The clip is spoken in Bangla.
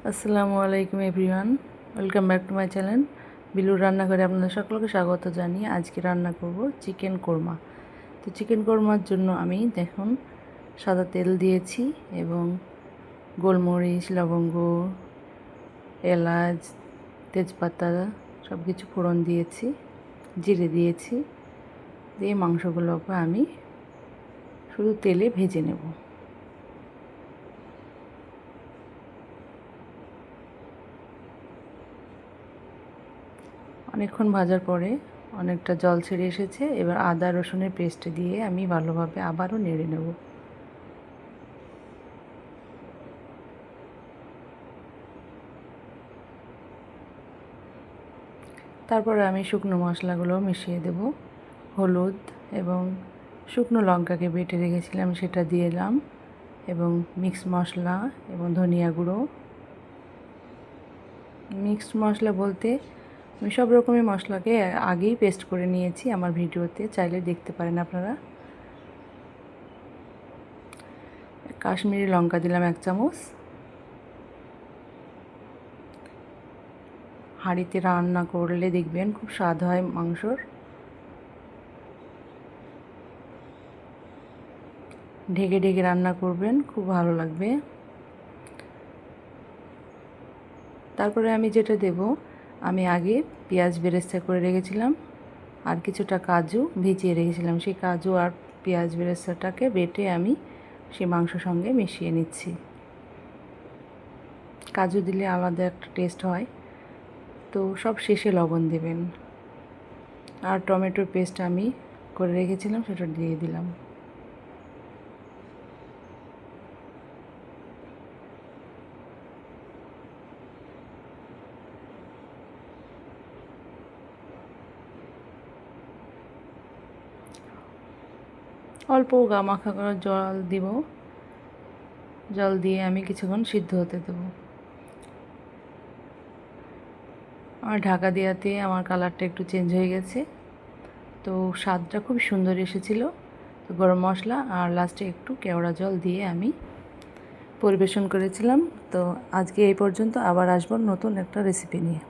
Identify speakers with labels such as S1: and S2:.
S1: আসসালামু আলাইকুম everyone, welcome back to my channel বিলুর রান্নাঘরে আপনাদের সকলকে স্বাগত জানিয়ে আজকে রান্না করব চিকেন কোরমা। তো চিকেন কোরমার জন্য আমি দেখুন সাদা তেল দিয়েছি এবং গোলমরিচ, লবঙ্গ, এলাচ, তেজপাতা সব কিছু ফোড়ন দিয়েছি, জিরে দিয়েছি। দিয়ে মাংসগুলোকে আমি শুধু তেলে ভেজে নেব। অনেকক্ষণ ভাজার পরে অনেকটা জল ছেড়ে এসেছে। এবার আদা রসুনের পেস্ট দিয়ে আমি ভালোভাবে আবারও নেড়ে নেব। তারপরে আমি শুকনো মশলাগুলো মিশিয়ে দেব। হলুদ এবং শুকনো লঙ্কাকে বেটে রেখেছিলাম সেটা দিয়ে দিলাম, এবং মিক্স মশলা এবং ধনিয়া গুঁড়ো। মিক্সড মশলা বলতে আমি সব রকমের মশলাকে আগেই পেস্ট করে নিয়েছি, আমার ভিডিওতে চাইলে দেখতে পারেন আপনারা। কাশ্মীরি লঙ্কা দিলাম 1 চামচ। হাঁড়িতে রান্না করলে দেখবেন খুব স্বাদ হয় মাংসর। ঢেকে ঢেকে রান্না করবেন, খুব ভালো লাগবে। তারপরে আমি যেটা দেব, আমি আগে পেঁয়াজ বেরেস্তা করে রেখেছিলাম আর কিছুটা কাজু ভিজিয়ে রেখেছিলাম। সেই কাজু আর পেঁয়াজ বেরেস্তাটাকে বেটে আমি সেই মাংসর সঙ্গে মিশিয়ে নিচ্ছি। কাজু দিলে আলাদা একটা টেস্ট হয়। তো সব শেষে লবণ দেবেন। আর টমেটোর পেস্ট আমি করে রেখেছিলাম সেটা দিয়ে দিলাম। অল্প গামাখা করে জল দিব। জল দিয়ে আমি কিছুক্ষণ সিদ্ধ হতে দেবো। আমার ঢাকা দেওয়াতে আমার কালারটা একটু চেঞ্জ হয়ে গেছে। তো স্বাদটা খুব সুন্দর এসেছিলো। তো গরম মশলা আর লাস্টে একটু কেওড়া জল দিয়ে আমি পরিবেশন করেছিলাম। তো আজকে এই পর্যন্ত, আবার আসবো নতুন একটা রেসিপি নিয়ে।